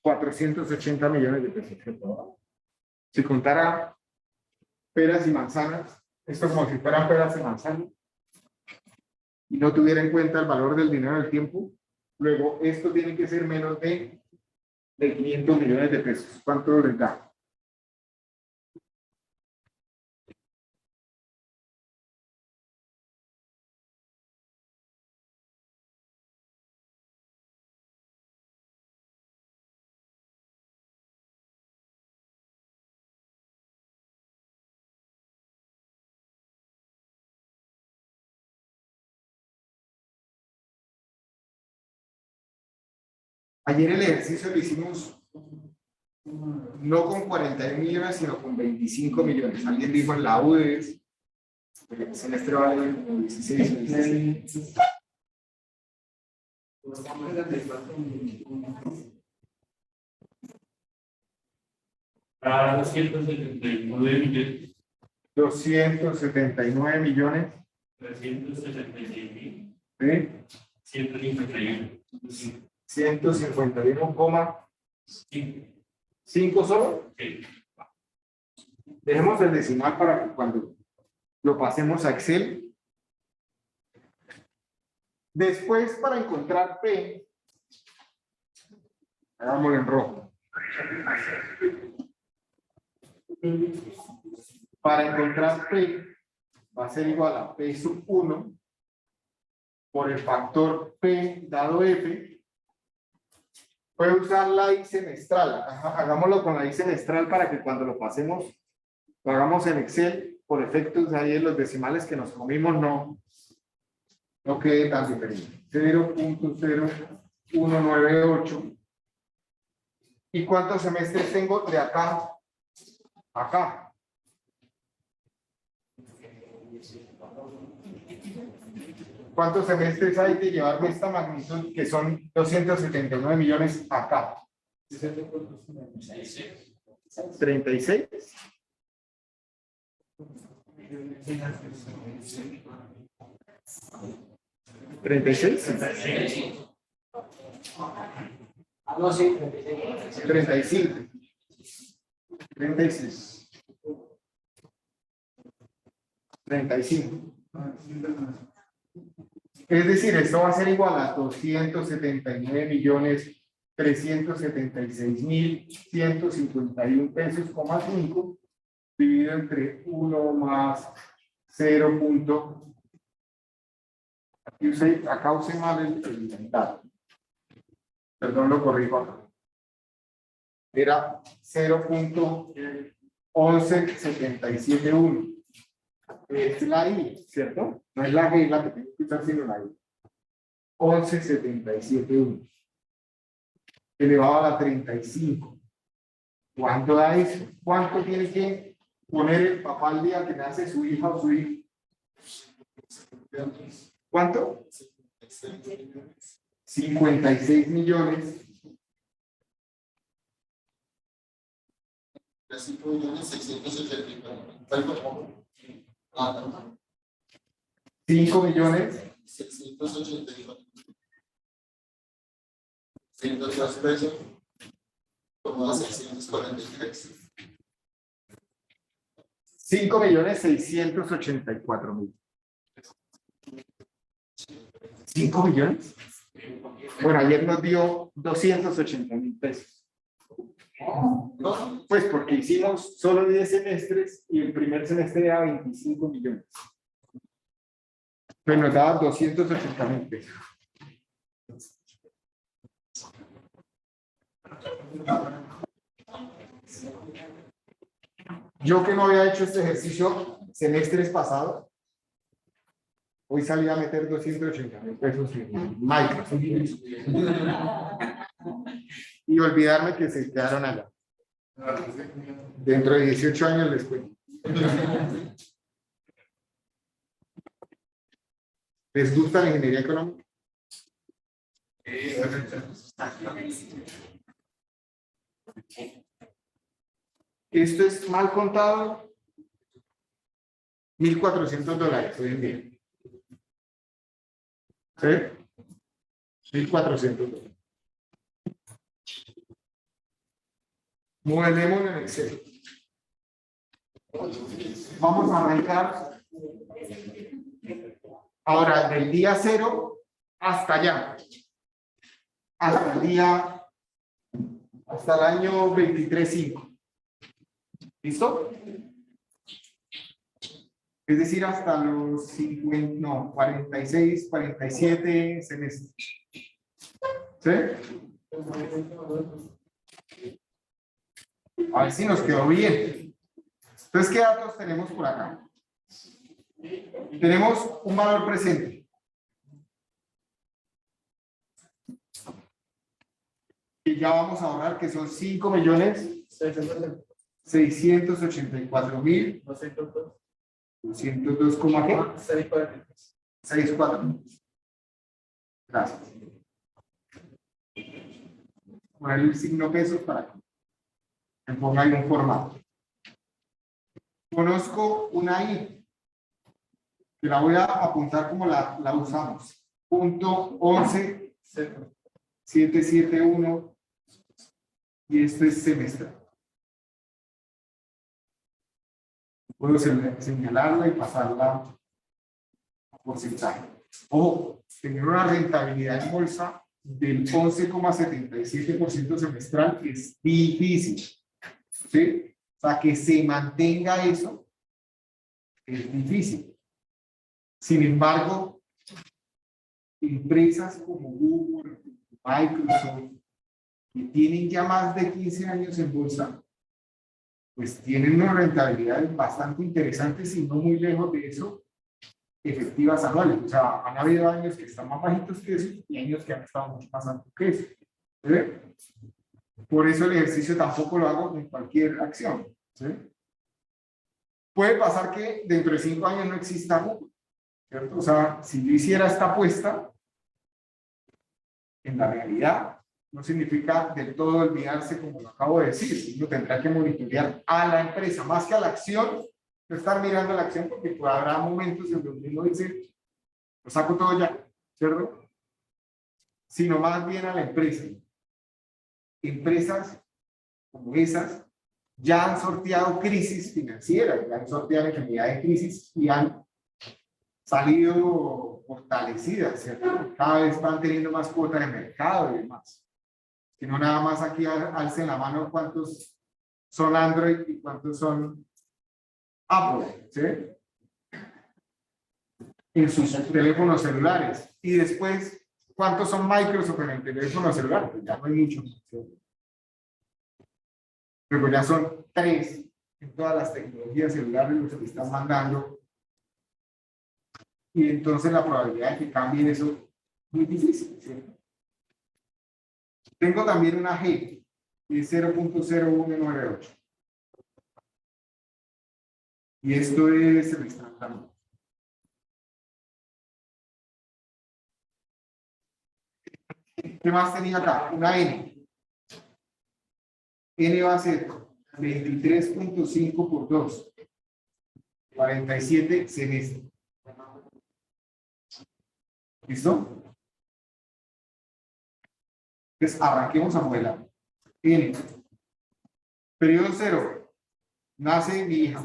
Speaker 1: 480 millones de pesos. Si contara peras y manzanas, esto como si fueran peras y manzanas, y no tuviera en cuenta el valor del dinero del tiempo, luego esto tiene que ser menos de 500 millones de pesos. ¿Cuánto les da? Ayer el ejercicio lo hicimos no con 41 millones, sino con 25 millones. Alguien dijo en la UDES, el semestre vale 16 o 16.
Speaker 2: Para 279 millones.
Speaker 1: 279 millones.
Speaker 2: 376.000.
Speaker 1: ¿Sí?
Speaker 2: 151.
Speaker 1: 151,5 solo.
Speaker 2: Sí.
Speaker 1: Dejemos el decimal para que cuando lo pasemos a Excel. Después, para encontrar P, hagámoslo en rojo. Para encontrar P, va a ser igual a P sub 1 por el factor P dado F. Puede usar la I semestral. Ajá, hagámoslo con la I semestral para que cuando lo pasemos, lo hagamos en Excel, por efectos de ahí en los decimales que nos comimos, no quede tan diferente. 0.0198. ¿Y cuántos semestres tengo de acá a acá? ¿Cuántos semestres hay de llevarme esta magnitud que son 279 millones acá? 36. ¿36?
Speaker 3: No, sí,
Speaker 1: 35. 36. 35. Es decir, esto va a ser igual a 279.376.151 pesos, 5 dividido entre 1 más 0. Acá usé mal el dato. Perdón, lo corrijo acá. Era 0.11771. Es la I, ¿cierto? No es la G la que tengo que usar, sino la I. 11771. Elevado a la 35. ¿Cuánto da eso? ¿Cuánto tiene que poner el papá al día que nace su hija o su hijo? ¿Cuánto? 56 millones. 5 millones
Speaker 4: 684 pesos como a 643.
Speaker 1: 5.684.000. 5 millones. Bueno, ayer nos dio 280.000 pesos. Pues porque hicimos solo 10 semestres y el primer semestre era 25 millones. Pues nos daba 280.000 pesos. Yo que no había hecho este ejercicio semestres pasados, hoy salí a meter 280.000 pesos en Microsoft y olvidarme que se quedaron allá. Dentro de 18 años les cuento. ¿Les gusta la ingeniería económica? Esto es mal contado, $1.400 hoy en día. ¿Sí? $1.400. Modelemos en Excel. Vamos a arrancar ahora del día 0 hasta allá. Hasta el año 23.5. ¿Listo? Es decir, hasta los 50, no, 46, 47 semestres. ¿Sí? A ver si nos quedó bien. Entonces, ¿qué datos tenemos por acá? Tenemos un valor presente. Y ya vamos a ahorrar que son 5.684.202,64. Gracias. Poner el signo pesos para que me ponga ahí un formato. Conozco una I, que la voy a apuntar como la usamos. Punto 11.771, y esto es semestral. Puedo señalarla y pasarla a porcentaje. Ojo, tener una rentabilidad en bolsa del 11,77% semestral es difícil. ¿Sí? O sea, que se mantenga eso es difícil. Sin embargo, empresas como Google, Microsoft, que tienen ya más de 15 años en bolsa, pues tienen unas rentabilidades bastante interesantes y no muy lejos de eso, efectivas anuales. O sea, han habido años que están más bajitos que eso y años que han estado mucho más altos que eso. ¿Sí? Por eso el ejercicio tampoco lo hago en cualquier acción. ¿Sí? Puede pasar que dentro de 5 años no exista Google, ¿cierto? O sea, si yo hiciera esta apuesta, en la realidad no significa del todo olvidarse, como lo acabo de decir. Uno tendrá que monitorear a la empresa más que a la acción, no estar mirando la acción, porque pues, habrá momentos en donde uno dice, lo saco todo ya, ¿cierto? Sino más bien a la empresa. Empresas como esas ya han sorteado crisis financieras, ya han sorteado enfermedad de crisis y han salido fortalecidas, ¿cierto? Cada vez van teniendo más cuotas de mercado y demás. Que no nada más aquí alcen la mano cuántos son Android y cuántos son Apple, ¿sí? En sus teléfonos celulares. Y después, ¿cuántos son Microsoft en el teléfono celular? Pues ya no hay muchos, ¿sí? Pero ya son 3 en todas las tecnologías celulares los que están mandando. Y entonces la probabilidad de que cambie eso es muy difícil, ¿sí? Tengo también una G, que es 0.0198. Y esto es semestral también. ¿Qué más tenía acá? Una N. N va a ser 23.5 por 2. 47 semestres. ¿Listo? Entonces, arranquemos a modelar. N. Periodo 0. Nace mi hija.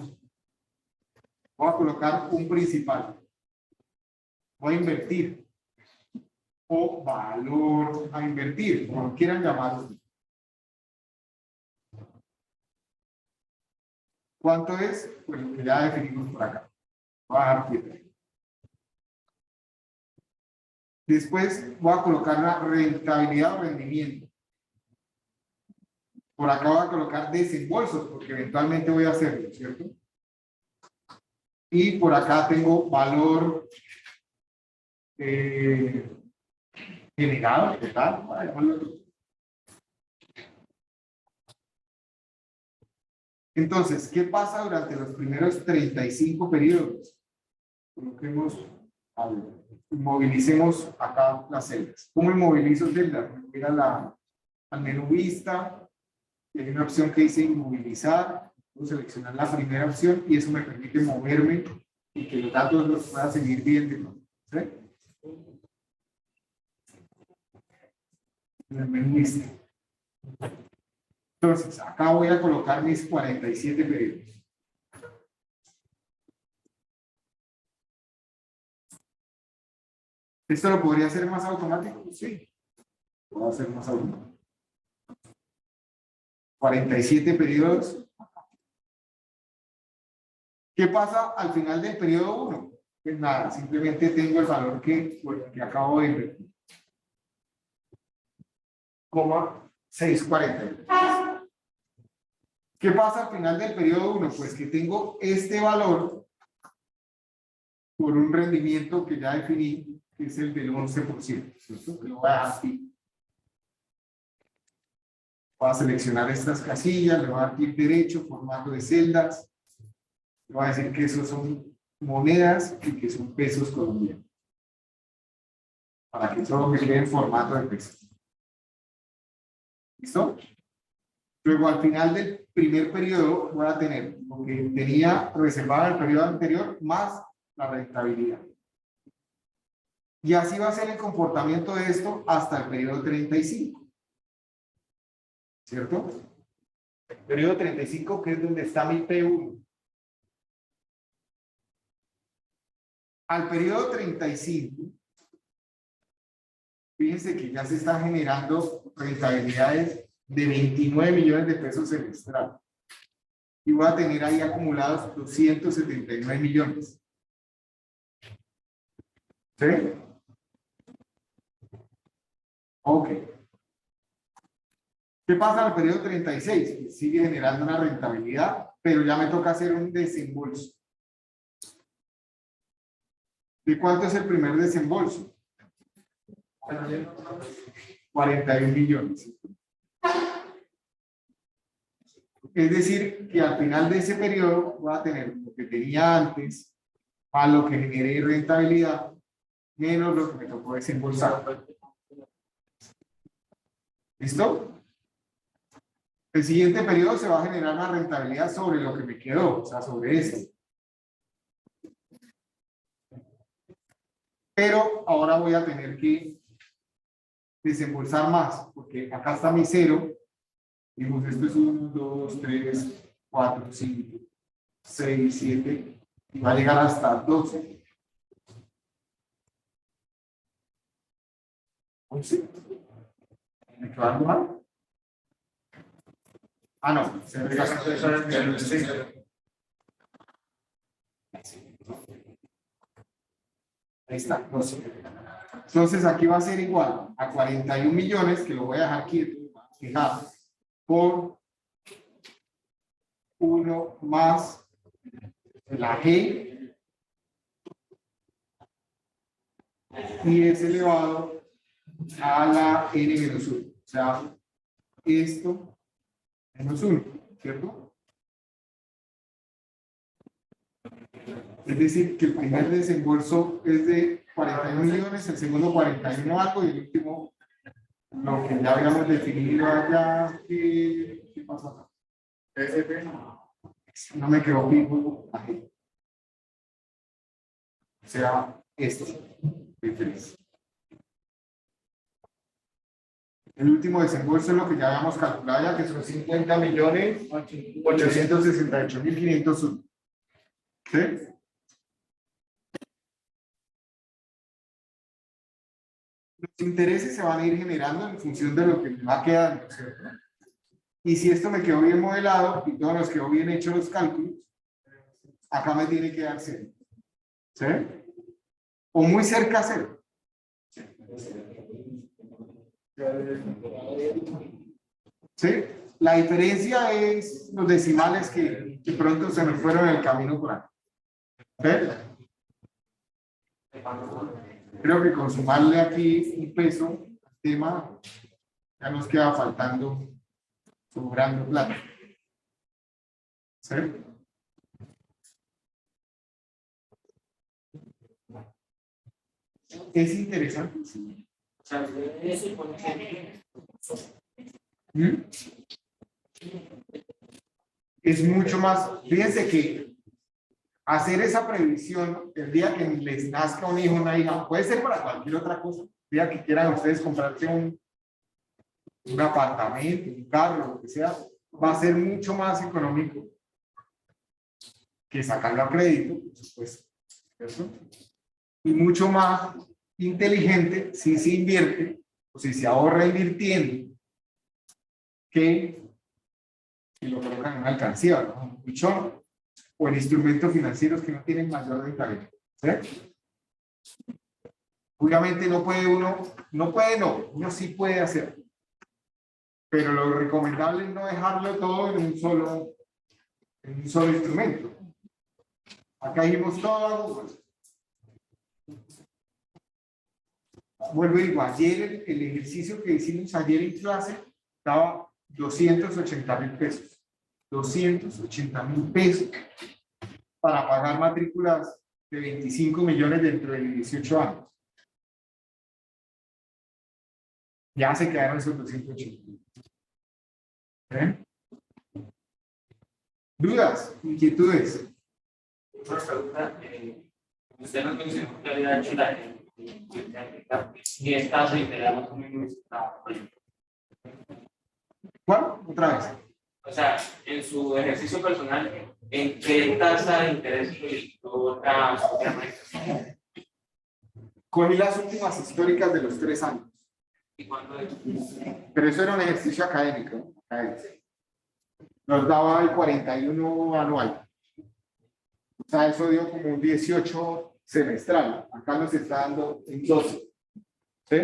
Speaker 1: Voy a colocar un principal. Voy a invertir. O valor a invertir, como quieran llamarlo. ¿Cuánto es? Pues lo que ya definimos por acá. Voy a dar 7. Después voy a colocar la rentabilidad o rendimiento. Por acá voy a colocar desembolsos, porque eventualmente voy a hacerlo, ¿cierto? Y por acá tengo valor generado, ¿qué tal? Entonces, ¿qué pasa durante los primeros 35 periodos? Coloquemos, movilicemos acá las celdas. ¿Cómo inmovilizo celdas? Me voy al menú vista, y hay una opción que dice inmovilizar. Puedo seleccionar la primera opción y eso me permite moverme y que los datos los pueda seguir viendo, ¿sí? en el menú lista. Entonces, acá voy a colocar mis 47 periodos. ¿Esto lo podría hacer más automático? Sí. Lo voy a hacer más automático. 47 periodos. ¿Qué pasa al final del periodo 1? Pues nada, simplemente tengo el valor que acabo de invertir. 640. ¿Qué pasa al final del periodo 1? Pues que tengo este valor por un rendimiento que ya definí, que es el del 11%. ¿Cierto? Que lo voy a dejar aquí. Voy a seleccionar estas casillas, le voy a dar clic derecho, formato de celdas. Le voy a decir que esos son monedas y que son pesos colombianos. Para que todo me quede en formato de pesos. ¿Listo? Luego al final del primer periodo voy a tener lo que tenía reservado en el periodo anterior más la rentabilidad. Y así va a ser el comportamiento de esto hasta el periodo 35. ¿Cierto? El periodo 35, que es donde está mi P1. Al periodo 35, fíjense que ya se están generando rentabilidades de 29 millones de pesos semestral. Y voy a tener ahí acumulados 279 millones. ¿Sí? Ok. ¿Qué pasa al periodo 36? Pues sigue generando una rentabilidad, pero ya me toca hacer un desembolso. ¿De cuánto es el primer desembolso? 41 millones. Es decir, que al final de ese periodo voy a tener lo que tenía antes, a lo que generé rentabilidad, menos lo que me tocó desembolsar. ¿Listo? El siguiente periodo se va a generar una rentabilidad sobre lo que me quedó, o sea, sobre esto. Pero ahora voy a tener que desembolsar más, porque acá está mi cero. Digamos, esto es 1, 2, 3, 4, 5, 6, 7, y va a llegar hasta 12. 11. ¿Me quedó algo mal? Ah, no. Se me Ahí está, 12. Entonces aquí va a ser igual a 41 millones, que lo voy a dejar quieto, fijado, por 1 más la G y es elevado a la N menos 1. O sea, esto menos 1, ¿cierto? Es decir, que el primer desembolso es de 41 millones, el segundo 41 algo y el último lo que ya habíamos definido allá. ¿Qué pasa acá? No me quedó fijo. O sea, esto. El último desembolso es lo que ya habíamos calculado ya, que son 50.868.501. ¿Sí? Los intereses se van a ir generando en función de lo que me va quedando, ¿cierto? Y si esto me quedó bien modelado y todos nos quedó bien hechos los cálculos, acá me tiene que dar 0. ¿Sí? O muy cerca a 0. ¿Sí? La diferencia es los decimales que pronto se me fueron en el camino por acá. ¿Sí? Creo que con sumarle aquí un peso al tema, ya nos queda faltando, sobrando plata. ¿Sí? Es interesante. Sí. Es mucho más, fíjense que hacer esa previsión el día que les nazca un hijo o una hija, puede ser para cualquier otra cosa, el día que quieran ustedes comprarse un apartamento, un carro, lo que sea, va a ser mucho más económico que sacarlo a crédito, por supuesto, ¿cierto? Y mucho más inteligente si se invierte o si se ahorra invirtiendo que si lo colocan en una alcancía, ¿no? Un colchón, o en instrumentos financieros que no tienen mayor rentabilidad. ¿Sí? Obviamente no puede uno sí puede hacerlo. Pero lo recomendable es no dejarlo todo en un solo instrumento. Acá dijimos todo. Vuelvo y digo, ayer el ejercicio que hicimos ayer en clase estaba 280.000 pesos. 280.000 pesos para pagar matrículas de 25 millones dentro de 18 años. Ya se quedaron esos 280. ¿Eh? ¿Dudas? ¿Inquietudes?
Speaker 2: Una pregunta, usted nos mencionó que había hecho la y es tasa de interés más o menos.
Speaker 1: ¿Cuál? Otra vez.
Speaker 2: O sea, en su ejercicio personal, ¿en qué tasa de interés proyectó la maestra?
Speaker 1: Cogí las últimas históricas de los 3 años.
Speaker 2: ¿Y cuándo es?
Speaker 1: Pero eso era un ejercicio académico. Nos daba el 41 anual. O sea, eso dio como un 18 semestral. Acá nos está dando en 12. ¿Sí?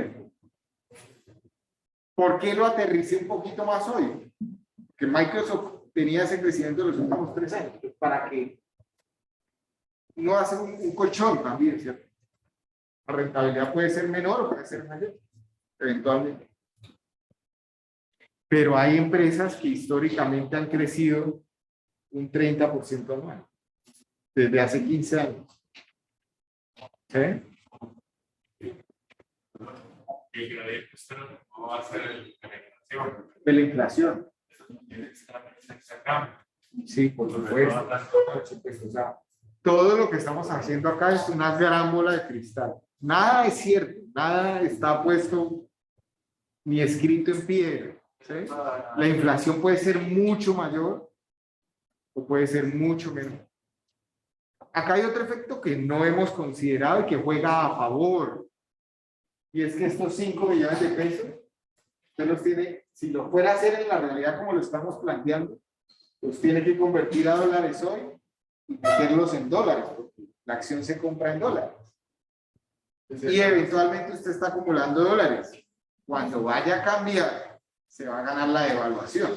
Speaker 1: ¿Por qué lo aterricé un poquito más hoy? Que Microsoft tenía ese crecimiento en los últimos 3 años. Para que uno hace un colchón también, ¿cierto? La rentabilidad puede ser menor o puede ser mayor, eventualmente. Pero hay empresas que históricamente han crecido un 30% anual, desde hace 15 años. ¿Sí?
Speaker 3: ¿Cómo va a ser
Speaker 1: De la inflación. Sí, por supuesto. O sea, todo lo que estamos haciendo acá es una gran bola de cristal. Nada es cierto, nada está puesto ni escrito en piedra. ¿Sí? La inflación puede ser mucho mayor o puede ser mucho menor. Acá hay otro efecto que no hemos considerado y que juega a favor. Y es que estos 5 millones de pesos, usted los tiene, si lo fuera a hacer en la realidad como lo estamos planteando, los tiene que convertir a dólares hoy y meterlos en dólares, porque la acción se compra en dólares. Y eventualmente usted está acumulando dólares. Cuando vaya a cambiar, se va a ganar la devaluación.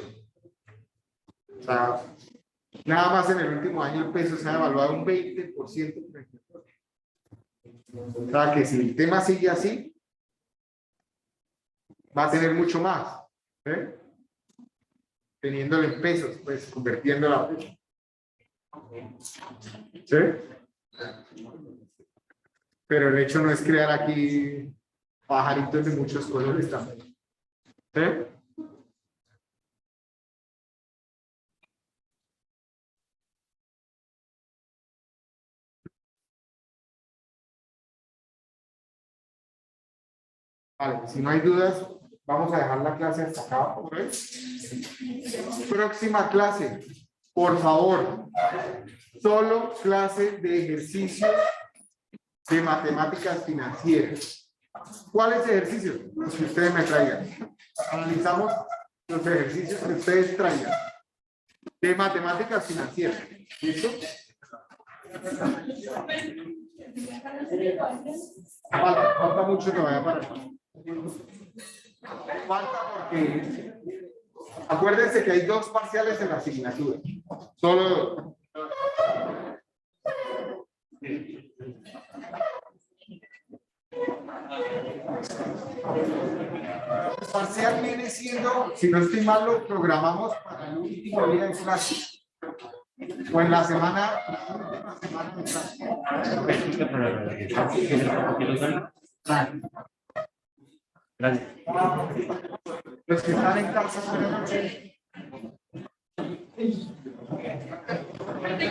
Speaker 1: O sea, nada más en el último año el peso se ha devaluado un 20%. O sea, que si el tema sigue así, va a tener mucho más. ¿Eh? Teniéndolo en pesos, pues convirtiéndolo a pesos. ¿Sí? Pero el hecho no es crear aquí pajaritos de muchos colores también. ¿Sí? Vale, si no hay dudas, vamos a dejar la clase hasta acá por hoy. Próxima clase, por favor, solo clase de ejercicios de matemáticas financieras. ¿Cuáles ejercicios? Los que ustedes me traigan. Analizamos los ejercicios que ustedes traigan de matemáticas financieras. ¿Listo? Falta mucho todavía para eso. Falta porque acuérdense que hay 2 parciales en la asignatura. Solo el parcial viene siendo, si no estoy mal, lo programamos para el último día de clase o en la semana, de clase. Gracias. Los que están en casa,